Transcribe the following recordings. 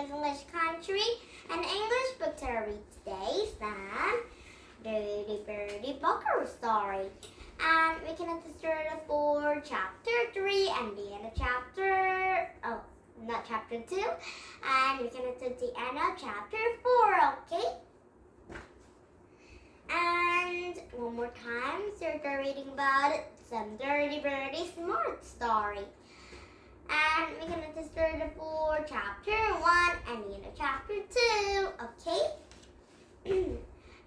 English country and English book to read today, Sam. Bertie Booker story. And we can start for chapter 3 and the end of chapter, not chapter 2. And we can do the end of chapter 4, okay? And one more time, start reading about some Dirty Birdie Smart story. And we're going to start for chapter 1 and the end of chapter 2, okay?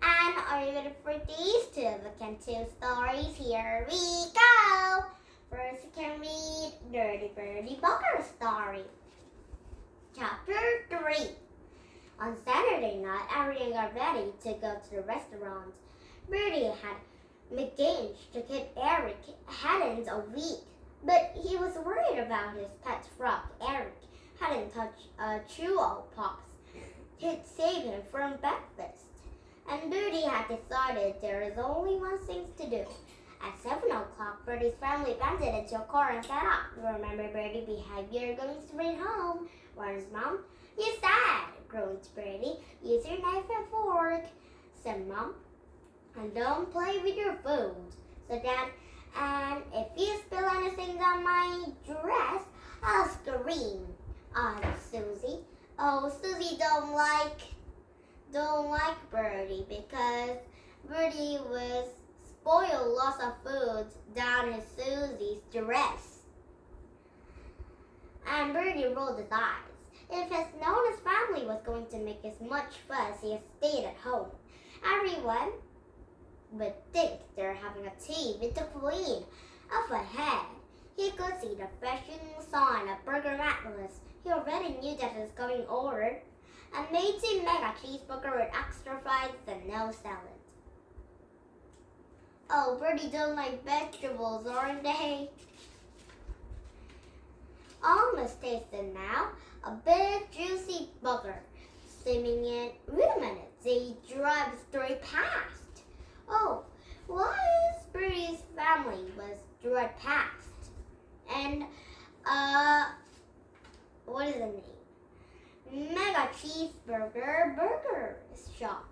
And are you ready for these two book and two stories? Here we go! First you can read Dirty Birdie Booker story. Chapter 3. On Saturday night, everyone got ready to go to the restaurant. Bertie had managed to keep Eric hadn't a week, but he was worried about his pet frog. Eric hadn't touched a chew pops. He'd saved him from breakfast. And Bertie had decided there is only one thing to do. At 7 o'clock, Bertie's family bundled into a car and set off. Remember, Bertie, behave, you're going straight home. Warned his mom. You sad, groaned Bertie. Use your knife and fork, said Mom. And don't play with your food, said Dad. And if you spill anything on my dress, I'll scream, Susie. Oh, Susie don't like Bertie because Bertie was spoiled lots of food down in Susie's dress. And Bertie rolled his eyes. If his known his family was going to make as much fuss, he stayed at home. Everyone would think they're having a tea with the queen. Up ahead, he could see the flashing sign of Burger Atlas. He already knew that it was going over. A meaty mega cheeseburger with extra fries and no salad. Oh, Bertie don't like vegetables, aren't they? Almost tasted now. A big juicy burger. Steaming in. Wait a minute, they drive straight past. Oh, why is Bertie's family was drive past? And what is the name? Mega Cheeseburger Burger Shop.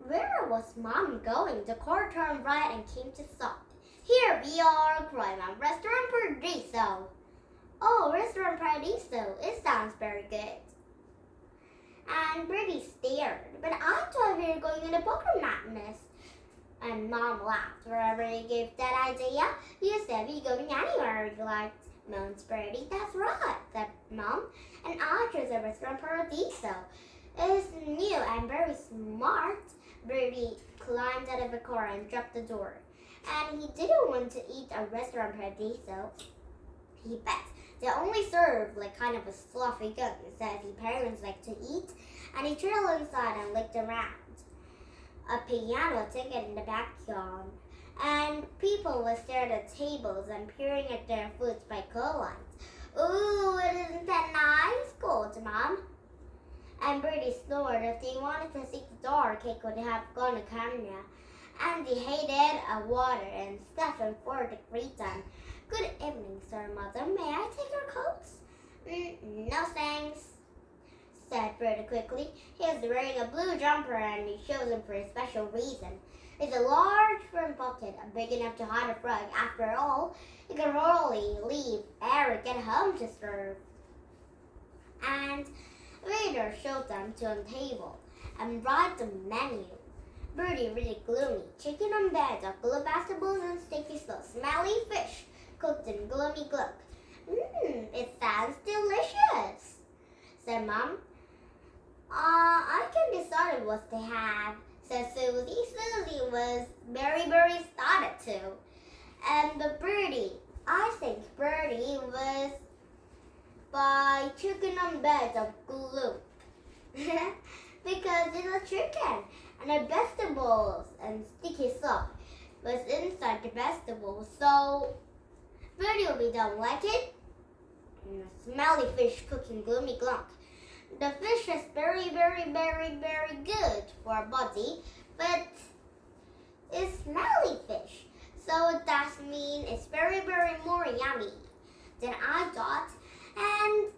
Where was Mom going? The car turned right and came to stop. Here we are, cried Mom. Restaurant Paradiso. Oh, Restaurant Paradiso. It sounds very good. And Bertie stared. But I thought we were going in a Burger Madness. And Mom laughed. Wherever you gave that idea, you said we're going anywhere you liked. Moaned Bertie. That's right, said Mom. And I chose a Restaurant Paradiso. It's new and very smart. Bertie climbed out of the car and dropped the door. And he didn't want to eat a Restaurant Paradiso. He bet they only serve like kind of a sloppy goat that his parents like to eat. And he trailed inside and looked around. A piano ticket in the backyard. And people would stare at tables and peering at their foods by coal lights. Ooh, isn't that nice? Scolded Mom. And Bertie snored. If they wanted to see the door, Cake would have gone to camera. And they hated water and stuff and for the great time. Good evening, sir, Mother. May I take your coats? No thanks, said Bertie quickly. He was wearing a blue jumper and he chose him for a special reason. It's a large firm bucket, big enough to hide a frog. After all, he could hardly leave Eric at home to serve. And the waiter showed them to a table and brought the menu. Bertie really gloomy. Chicken on beds of blue vegetables and sticky sauce. Smelly fish cooked in gloomy glook. It sounds delicious, said Mom. I can decide what to have, said Susie. Susie was very started to. And the Bertie, I think Bertie was by chicken on beds of glue. Because it's a chicken and the vegetables and sticky sauce was inside the vegetables. So Bertie don't like it. And a smelly fish cooking gloomy glunk. The fish is very good for a body, but it's smelly fish. So that means it's very more yummy than I thought. And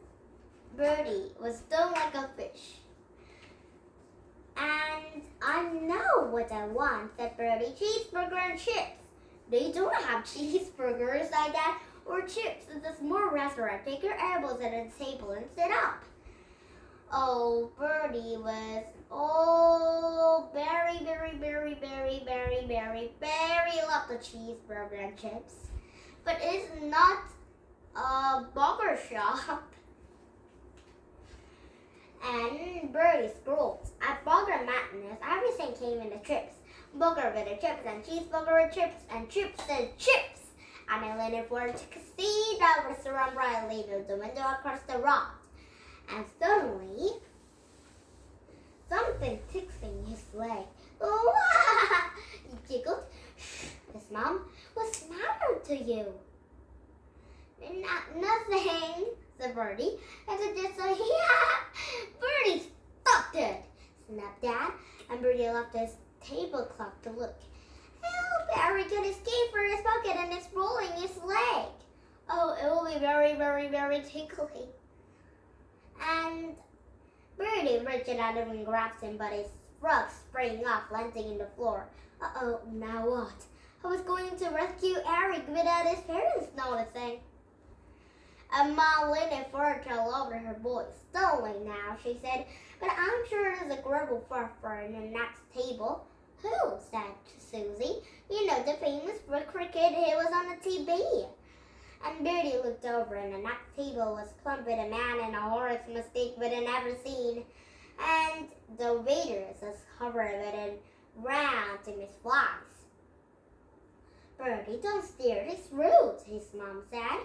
Bertie was stung like a fish. And I know what I want, said Bertie. Cheeseburger and chips. They don't have cheeseburgers like that or chips. It's a small restaurant. Take your elbows at the table and sit up. Oh, Bertie was very love the cheeseburger and chips. But it's not a burger shop. And Bertie scrolled. At Burger Madness, everything came in the chips. Burger with the chips and cheeseburger with chips and chips and chips. And I leaned forward to see the restaurant brightly through the window across the road. And suddenly, something tickling his leg. Oh, he giggled. His mom, what's the matter to you? Nothing, said Bertie. And it just like, Bertie, stop it, snapped Dad. And Bertie left his tablecloth to look. Help, Harry can escape from his pocket and it's rolling his leg. Oh, it will be very tickly. And Bertie reached out and grabbed him, but his rug sprang off, landing in the floor. Uh-oh, now what? I was going to rescue Eric without his parents noticing. And Mom leaned forward to lower her voice. Slowly now, she said, but I'm sure there's a grubble furfur in the next table. Who? Said Susie. You know, the famous cricket who was on the TV. And Bertie looked over, and the next table was plump with a man and a horse mistake we'd never seen. And the waiters was covered with a round to Miss Flies. Bertie, don't stare, it's rude, his mom said.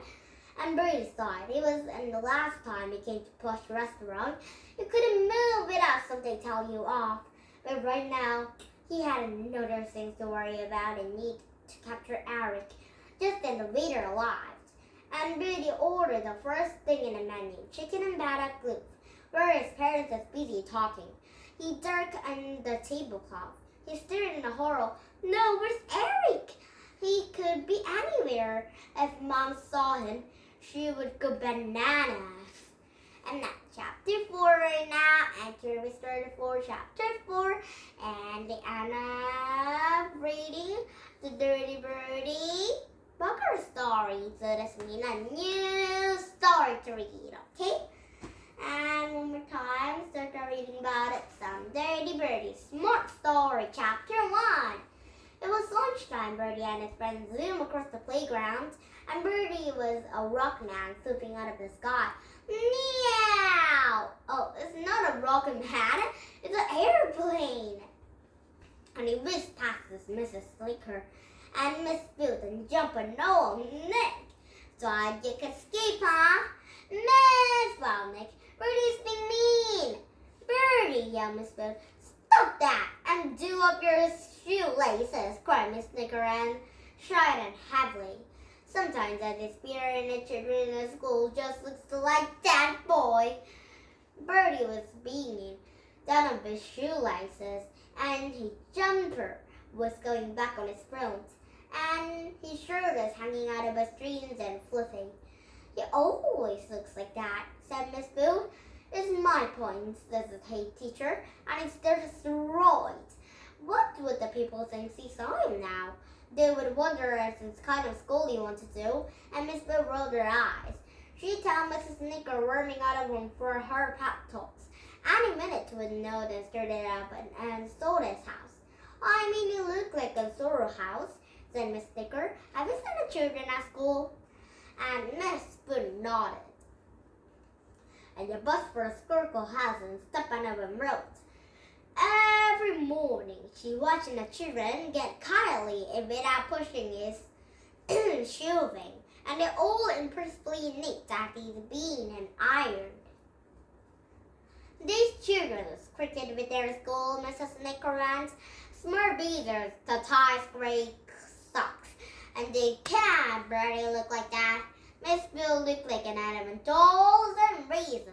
And Bertie thought it was the last time he came to Plush Restaurant. You couldn't move without something telling you off. But right now, he had another thing to worry about and need to capture Eric. Just then the waiter arrived. And Bertie ordered the first thing in the menu, chicken and baddock loaf, where his parents was busy talking. He jerked on the tablecloth. He stared in the horror. No, where's Eric? He could be anywhere. If Mom saw him, she would go bananas. And that's chapter 4 right now. Enter Mr. 4, chapter 4. And the Anna reading the Dirty Birdie Bugger story. So this means a new story to read, okay? And one more time, start reading about it. Some Dirty Birdie Smart Story, chapter 1. It was lunchtime. Bertie and his friends zoomed across the playground, and Bertie was a rock man swooping out of the sky. Meow! Oh, it's not a rocket man, it's an airplane. And he whizzed past this Mrs. Slicker and Miss Boot and jumped on Noel Nick. Thought you could escape, huh? Miss, well, Nick, Bertie's being mean. Bertie, yelled Miss Boot. Stop that and do up your shoelaces, cried Miss Snicker and shouted heavily. Sometimes I despair in the children in the school just looks like that boy. Bertie was beaming down on his shoelaces and his jumper was going back on his front and his shirt was hanging out of his strings and fluffing. He always looks like that, said Miss Boo. It's my point, says the head teacher, and he's destroyed. What would the people think he saw him now? They would wonder if it's kind of school he wanted to do, and Miss Boo rolled her eyes. She told Mrs. Snicker warming out of room for her pep talks. Any minute would know they started up and stole his house. I mean, you look like a sorrow house, said Miss Snicker. Have you seen the children at school? And Miss Boo nodded. And the bus for a squircle hasn't stepped on a road. Every morning, she watching the children get cuddly without pushing his shoving, and they're all impressively neat after he's been and ironed. These children cricket with their school, Mrs. Nickerand, smart beaters, the ties gray socks, and they can't barely look like that. Miss Bill looked like an animal, dolls and raisins.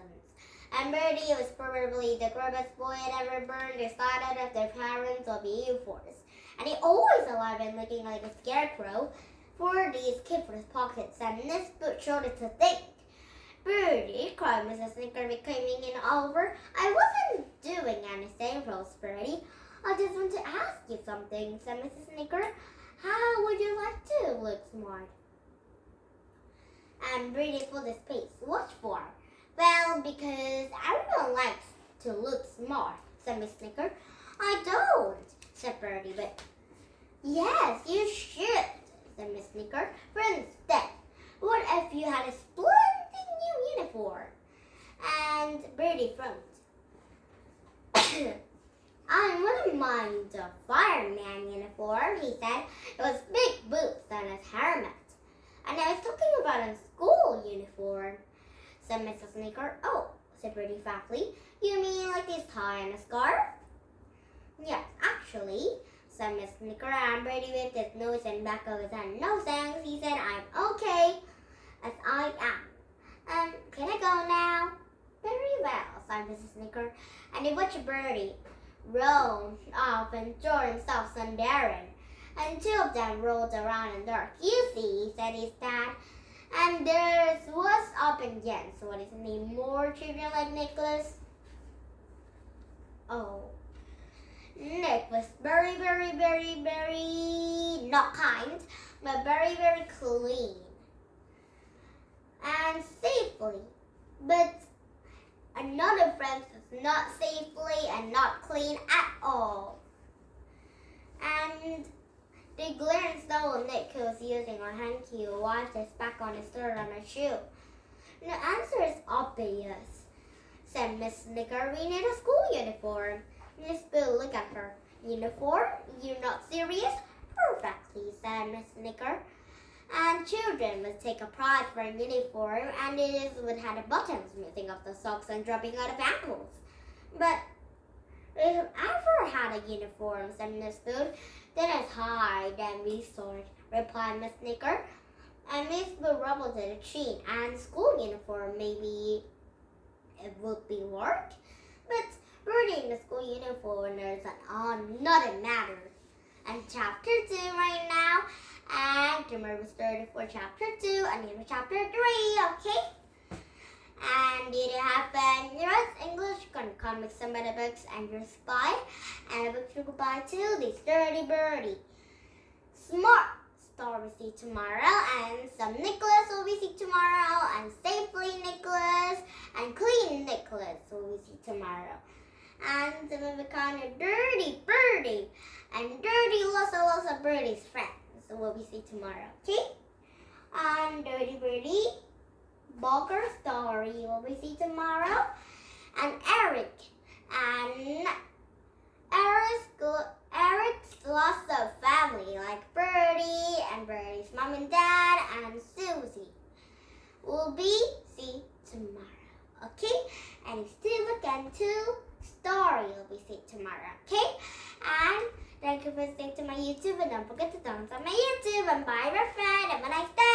And Bertie was probably the grubbest boy had ever burned or started of their parents or the force. And he always alive and looking like a scarecrow. For these kid for his pockets, and Miss Boot showed it to think. Bertie, cried Mrs. Snicker, coming in over. I wasn't doing anything, Rose Bertie. I just want to ask you something, said Mrs. Snicker. How would you like to look smart? And Bertie pulled his face. What for? Well, because everyone likes to look smart, said Miss Snicker. I don't, said Bertie, but yes, you should, said Miss Snicker. For instance, what if you had a splendid new uniform? And Bertie frowned. I wouldn't mind the fireman uniform, he said. It was big boots and a helmet. And I was talking about a school uniform, said Mrs. Snicker. Oh, said Bertie frankly. You mean like this tie and a scarf? Yes, actually, said Miss Snicker, and Bertie with his nose and back of his head. No thanks, he said. I'm okay as I am. Can I go now? Very well, said Mrs. Snicker. And he watched Bertie roll off and throw himself on Darren. And two of them rolled around in the dark. You see, said his dad. And there was up again. So what is his name? More children like Nicholas? Oh. Nick was very, very, very, very not kind, but very, very clean. And safely. But another friend was not safely and not clean at all. And they glanced down Nick, who was using a hanky to wipe his back on his shirt and a shoe. The answer is obvious, said Miss Snicker. We need a school uniform. Miss Boo looked at her. Uniform? You're not serious? Perfectly, said Miss Snicker. And children must take a prize for a uniform, and it would have the buttons missing off the socks and dropping out of ankles. But if you ever had a uniform, said Miss Boo, then it's hard and resort, replied Miss Snicker. And Miss Boo rumbled to the chin, and school uniform, maybe it would be work. But Bertie in the school uniform is another matter. And chapter 2 right now. And tomorrow we started for chapter 2 and then chapter 3, okay? And did you have fun? Your English, comics, some other books, and your spy. And the books you could buy too, the Sturdy Birdie. Smart Star we see tomorrow, and some Nicholas will we see tomorrow, and Safely Nicholas, and Clean Nicholas will we see tomorrow. And some of the kind of Dirty Birdie, and Dirty lots of Birdie's friends will we see tomorrow, okay? And Dirty Birdie, Bulger Story will we see tomorrow, and Eric, and Eric's lots of family like Bertie and Bertie's mom and dad and Susie will be see tomorrow, okay? And still again to Story will be see tomorrow, okay? And thank you for listening to my YouTube, and don't forget to thumbs up my YouTube, and bye my friend, have a nice day.